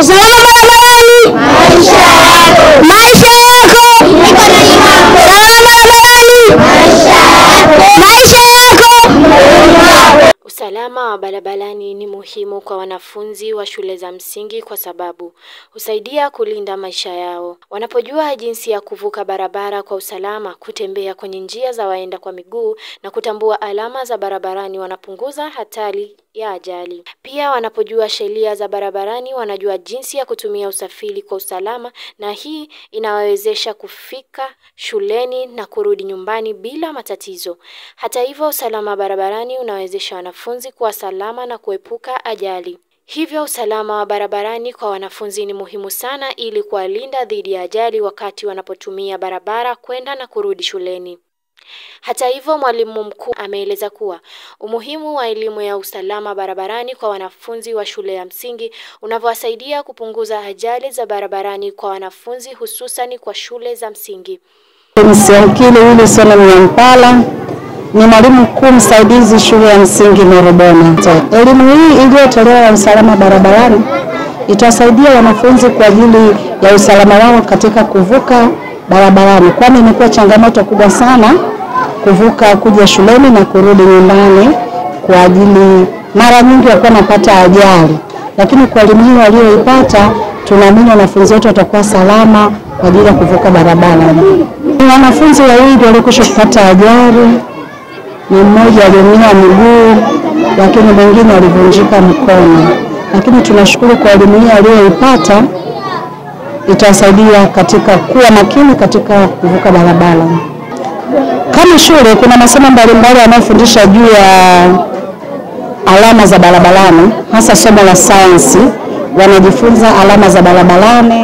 Usalama barabarani. Maisha yako. Maisha yako. Usalama barabarani. Maisha yako. Usalama wa barabarani ni muhimu kwa wanafunzi wa shule za msingi kwa sababu husaidia kulinda maisha yao. Wanapojua jinsi ya kuvuka barabara kwa usalama, kutembea kwenye njia za waenda kwa miguu na kutambua alama za barabarani, wanapunguza hatari ya ajali. Pia wanapojua sheria za barabarani, wanajua jinsi ya kutumia usafiri kwa usalama, na hii inawawezesha kufika shuleni na kurudi nyumbani bila matatizo. Hata hivyo, usalama barabarani unawezesha wanafunzi kuwa salama na kuepuka ajali. Hivyo usalama wa barabarani kwa wanafunzi ni muhimu sana ili kuwalinda dhidi ya ajali wakati wanapotumia barabara kwenda na kurudi shuleni. Hata hivyo, mwalimu mkuu ameeleza kuwa umuhimu wa elimu ya usalama barabarani kwa wanafunzi wa shule ya msingi unavyowasaidia kupunguza ajali za barabarani kwa wanafunzi, hususani kwa shule za msingi. Msiankile yule sana Mwampala ni mwalimu mkuu msaidizi shule ya msingi Morobona. Elimu hii iliyotolewa ya usalama barabarani itasaidia wanafunzi kwa ajili ya usalama wao katika kuvuka barabarani, kwani imekuwa changamoto kubwa sana kuvuka kuja shuleni na kurudi nyumbani, kwa ajili mara nyingi walikuwa wanapata ajali. Lakini kwa elimu hii walioipata, tunaamini wanafunzi wote watakuwa salama kwa ajili ya kuvuka barabara. Wanafunzi wawili walikwisha kupata ajali, ni mmoja aliumia miguu, lakini mwingine alivunjika mkono. Lakini tunashukuru kwa elimu hii aliyoipata, itasaidia katika kuwa makini katika kuvuka barabara. Kama shule kuna masomo mbalimbali yanayofundisha juu ya alama za barabarani, hasa somo la sayansi, wanajifunza alama za barabarani,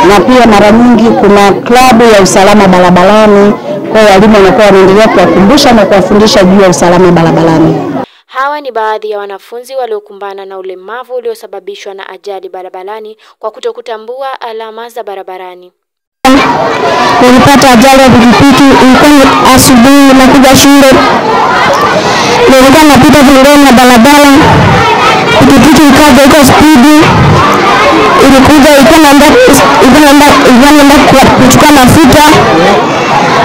na pia mara nyingi kuna klabu ya usalama barabarani, kwa walimu wanakuwa wanaendelea kuwakumbusha na kuwafundisha juu ya usalama barabarani. Hawa ni baadhi ya wanafunzi waliokumbana na ulemavu uliosababishwa na ajali barabarani kwa kutokutambua alama za barabarani. Nilipata ajali ya pikipiki, ilikuwa asubuhi na kuja shule. Nilikuwa napita pembeni na barabara, pikipiki ikaja iko spidi, ilikuja ilikuwa naenda kuchukua mafuta.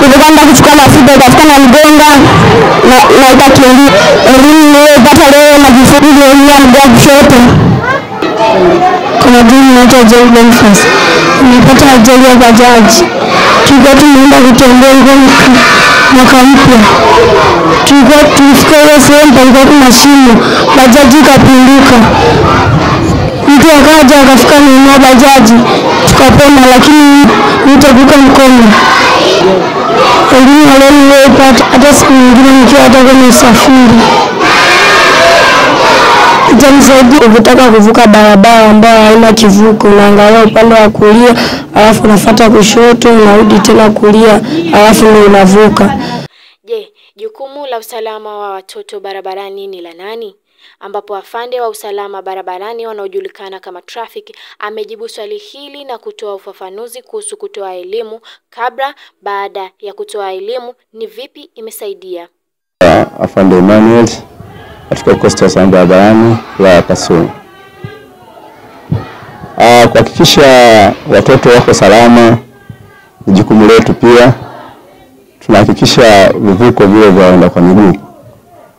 Nilikwenda kuchukua mafuta, ikafika na mgonga na ikakimbia. Elimu niliyopata leo najifunza elimu ya mguu kushoto. Kuna jini naitwa Jennifer. Nilipata ajali ya bajaji. Tulikuwa tumeenda kutembea mwaka mpya. Tulifika hiyo sehemu palikuwa kuna shimo, bajaji ikapinduka. Mtu akaja akafika nyuma bajaji, tukapona, lakini nitavuka mkono. Elimu leo nilipata, hata siku nyingine nikiwa hata kwenye usafiri itanisaidia. Ukitaka kuvuka barabara ambayo haina kivuko, unaangalia upande wa kulia, alafu unafuata kushoto, unarudi tena kulia, alafu ndio unavuka. Je, jukumu la usalama wa watoto barabarani ni la nani? Ambapo afande wa usalama barabarani wanaojulikana kama traffic amejibu swali hili na kutoa ufafanuzi kuhusu kutoa elimu kabla, baada ya kutoa elimu, ni vipi imesaidia. Afande Emmanuel katika kikosi cha usalama barabarani la Kasulu. Kuhakikisha watoto wako salama ni jukumu letu. Pia tunahakikisha vivuko vile vya waenda kwa miguu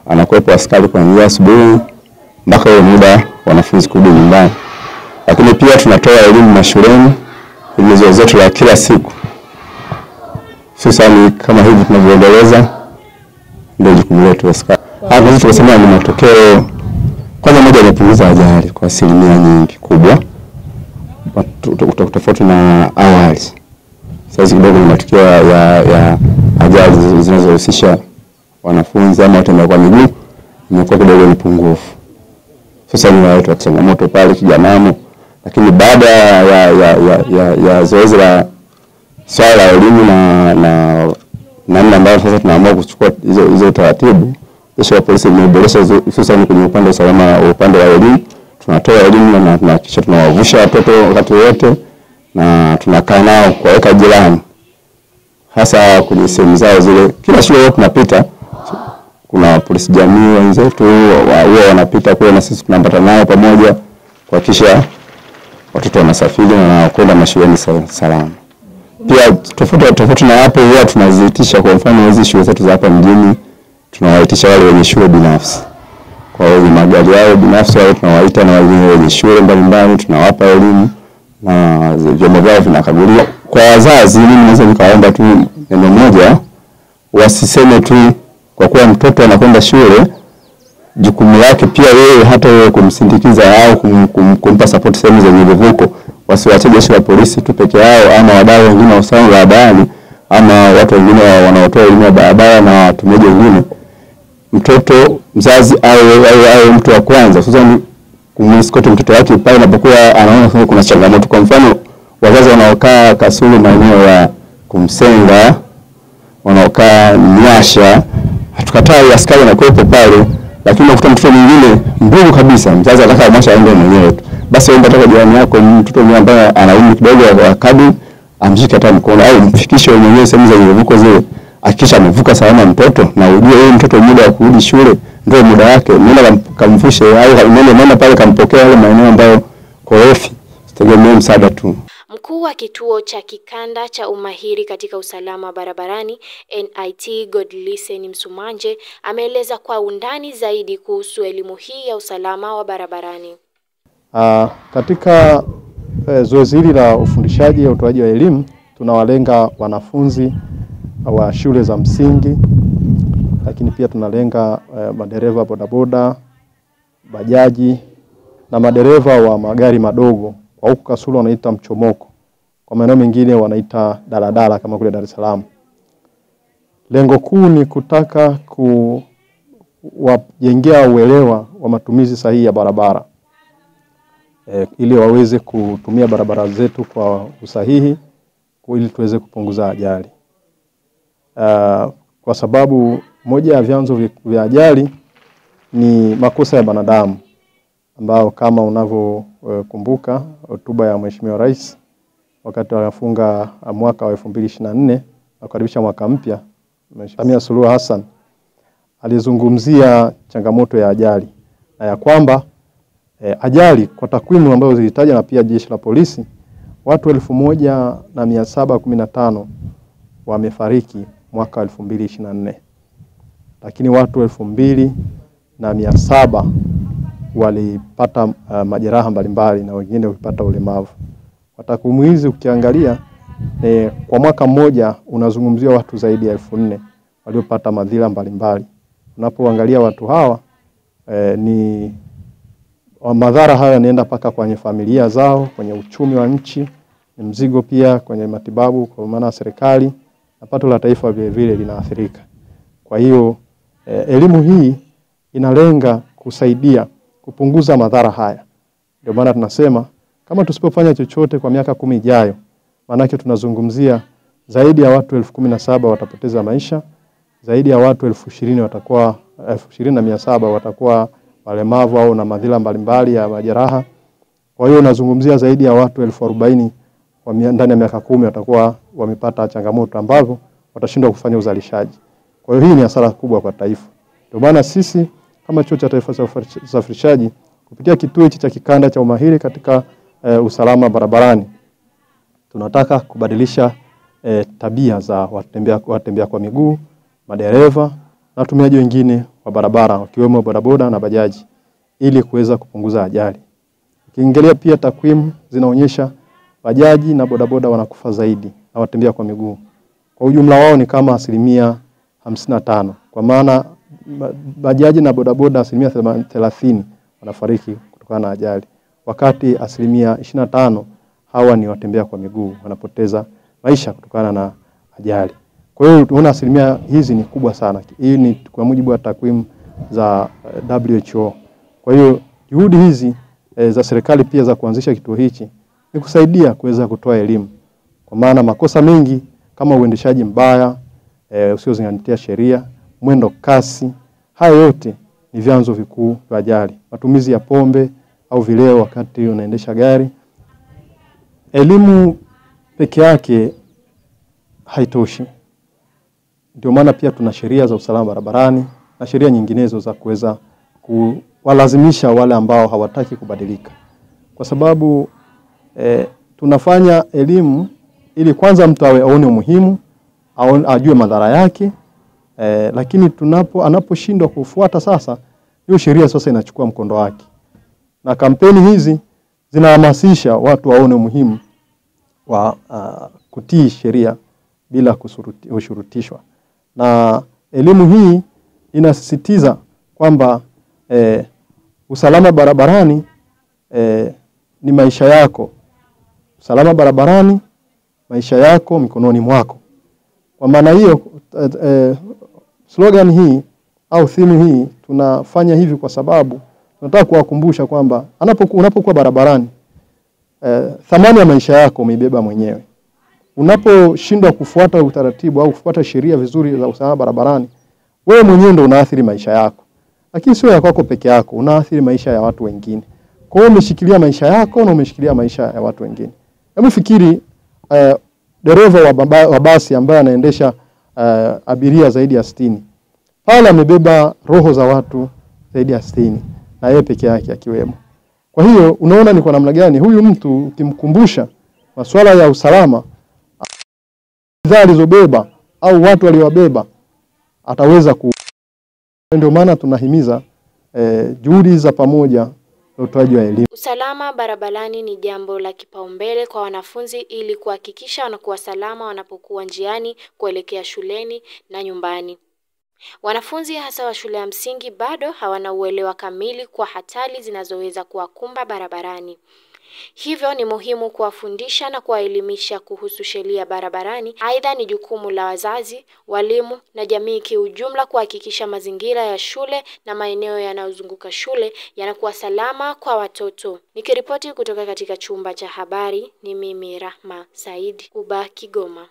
anakuwepo askari kuanzia asubuhi mpaka ule muda wanafunzi kurudi nyumbani. Lakini pia tunatoa elimu mashuleni, elimu zetu la kila siku. Sasa kama hivi tunavyoendeleza, ndio jukumu letu askari. Hapo tunasema ni matokeo. Kwanza moja, yamepunguza ajali kwa asilimia nyingi kubwa tofauti na awali. Sasa kidogo ni matokeo ya ajali zinazohusisha wanafunzi ama watembea kwa miguu imekuwa kidogo ni pungufu. Sasa ni watu wa changamoto pale Kijanamo, lakini baada ya zoezi la swala la elimu na namna ambayo sasa tunaamua kuchukua hizo taratibu, jeshi la polisi limeboresha hususan kwenye upande wa usalama, upande wa elimu. Tunatoa elimu na tunahakikisha tunawavusha watoto wakati wote na tunakaa nao kuweka jirani, hasa kwenye sehemu zao zile. Kila shule yote tunapita, kuna polisi jamii wenzetu wao wanapita kule na sisi tunapata nao pamoja kuhakikisha watoto watoto wanasafiri na wanakwenda mashuleni salama. Pia tofauti na hapo, huwa tunaziitisha, kwa mfano hizi shule zetu za hapa mjini tunawaitisha wale wenye shule binafsi. Kwa hiyo magari yao binafsi wao tunawaita, na wale wenye shule mbalimbali tunawapa elimu na vyombo vyao vinakaguliwa. Kwa wazazi, mimi naweza nikaomba tu neno moja, wasiseme tu kwa kuwa mtoto anakwenda shule jukumu lake pia yeye hata yeye kumsindikiza au kumpa support sehemu zenye vivuko. Wasiwache jeshi la polisi tu peke yao, ama wadau wengine wa usalama barabarani, ama watu wengine wanaotoa elimu ya barabara na watumiaji wengine. Mtoto mzazi au mtu wa kwanza sasa kumwiskote mtoto wake pale anapokuwa anaona kuna changamoto. Kwa mfano wazazi wanaokaa Kasulu maeneo ya Kumsenga, wanaokaa Nyasha, hatukatai askari na kuwepo pale, lakini unakuta mtoto mwingine ndugu kabisa, mzazi anataka amwacha aende mwenyewe tu. Basi wewe unataka jirani yako mtoto mwingine ambaye ana umri kidogo wa kadri, amshike hata mkono au mfikishe mwenyewe sehemu za vivuko zile. Akisha amevuka salama mtoto, na ujue yeye mtoto muda wa kurudi shule ndio muda wake, nenda kamfushe au nenda pale kampokea wale maeneo ambayo korofi, sitegemee msaada tu. Mkuu wa kituo cha kikanda cha umahiri katika usalama barabarani NIT Godlisten Msumanje ameeleza kwa undani zaidi kuhusu elimu hii ya usalama wa barabarani. Katika zoezi hili la ufundishaji au utoaji wa elimu, tunawalenga wanafunzi wa shule za msingi, lakini pia tunalenga madereva bodaboda, bajaji na madereva wa magari madogo. Kwa huku Kasulu wanaita mchomoko, kwa maeneo mengine wanaita daladala kama kule Dar es Salaam. Lengo kuu ni kutaka kuwajengea uelewa wa matumizi sahihi ya barabara, ili waweze kutumia barabara zetu kwa usahihi, ili tuweze kupunguza ajali. Kwa sababu moja ya vyanzo vya ajali ni makosa ya wanadamu, ambao kama unavyokumbuka hotuba ya Mheshimiwa Rais wakati alifunga mwaka wa 2024 na kukaribisha mwaka mpya, Samia Suluhu Hassan alizungumzia changamoto ya ajali, na ya kwamba ajali kwa takwimu ambazo zilitaja na pia jeshi la polisi, watu 1715 wamefariki mwaka 2024, lakini watu 2700 walipata majeraha mbalimbali na wengine walipata ulemavu. Kwa takwimu hizi ukiangalia, kwa mwaka mmoja unazungumzia watu zaidi ya 4000 waliopata madhila mbalimbali. Unapoangalia watu hawa, ni madhara haya yanaenda paka kwenye familia zao, kwenye uchumi wa nchi, ni mzigo pia kwenye matibabu, kwa maana serikali na pato la taifa vile vile linaathirika. Kwa hiyo elimu hii inalenga kusaidia kupunguza madhara haya. Ndio maana tunasema kama tusipofanya chochote kwa miaka 10 ijayo, maana yake tunazungumzia zaidi ya watu 17,000 watapoteza maisha, zaidi ya watu 20,000 watakuwa 20,700 watakuwa walemavu au na madhila mbalimbali ya majeraha. Kwa hiyo unazungumzia zaidi ya watu 40,000 ndani ya miaka 10 watakuwa wamepata changamoto ambazo watashindwa kufanya uzalishaji. Kwa hiyo hii ni hasara kubwa kwa taifa. Ndio maana sisi kama Chuo cha Taifa cha Usafirishaji kupitia kituo hichi cha kikanda cha umahiri katika usalama barabarani, tunataka kubadilisha tabia za watembea kwa miguu, madereva na watumiaji wengine wa barabara wakiwemo bodaboda na bajaji, ili kuweza kupunguza ajali. Ukiangalia pia takwimu zinaonyesha bajaji na bodaboda wanakufa zaidi na watembea kwa miguu. Kwa ujumla wao ni kama 55%, kwa maana bajaji na bodaboda 30% wanafariki kutokana na ajali, wakati 25% hawa ni watembea kwa miguu wanapoteza maisha kutokana na ajali. Kwa hiyo tunaona hizi ni kubwa sana. Hii ni kwa mujibu wa takwimu za WHO. Kwa hiyo juhudi hizi za serikali pia za kuanzisha kituo hichi ni kusaidia kuweza kutoa elimu, kwa maana makosa mengi kama uendeshaji mbaya, usiozingatia sheria, mwendo kasi, haya yote ni vyanzo vikuu vya ajali. Matumizi ya pombe au vileo wakati unaendesha gari. Elimu peke yake haitoshi. Ndio maana pia tuna sheria za usalama barabarani na sheria nyinginezo za kuweza kuwalazimisha wale ambao hawataki kubadilika. Kwa sababu tunafanya elimu ili kwanza mtu aone umuhimu, ajue madhara yake, lakini anaposhindwa kufuata sasa, hiyo sheria sasa inachukua mkondo wake. Na kampeni hizi zinahamasisha watu waone umuhimu wa kutii sheria bila kushurutishwa. Na elimu hii inasisitiza kwamba usalama barabarani ni maisha yako. Usalama barabarani, maisha yako mikononi mwako. Kwa maana hiyo slogan hii au theme hii tunafanya hivi kwa sababu tunataka kuwakumbusha kwamba unapokuwa barabarani, thamani ya maisha yako umeibeba mwenyewe. Unaposhindwa kufuata utaratibu au kufuata sheria vizuri za usalama barabarani, wewe mwenyewe ndio unaathiri maisha yako. Lakini sio ya kwako peke yako, unaathiri maisha ya watu wengine. Kwa hiyo umeshikilia maisha yako na umeshikilia maisha ya watu wengine. Hebu fikiri dereva wa basi ambaye anaendesha abiria zaidi ya 60. Pale amebeba roho za watu zaidi ya 60 na yeye peke yake akiwemo. Kwa hiyo unaona ni kwa namna gani huyu mtu ukimkumbusha masuala ya usalama, bidhaa alizobeba au watu waliowabeba, ataweza Ndio maana tunahimiza juhudi za pamoja na utoaji wa elimu. Usalama barabarani ni jambo la kipaumbele kwa wanafunzi ili kuhakikisha wanakuwa salama wanapokuwa njiani kuelekea shuleni na nyumbani. Wanafunzi hasa wa shule ya msingi bado hawana uelewa kamili kwa hatari zinazoweza kuwakumba barabarani. Hivyo ni muhimu kuwafundisha na kuwaelimisha kuhusu sheria barabarani. Aidha, ni jukumu la wazazi, walimu na jamii kiujumla kuhakikisha mazingira ya shule na maeneo yanayozunguka shule yanakuwa salama kwa watoto. Nikiripoti kutoka katika chumba cha habari, ni mimi Rahma Said, UBA Kigoma.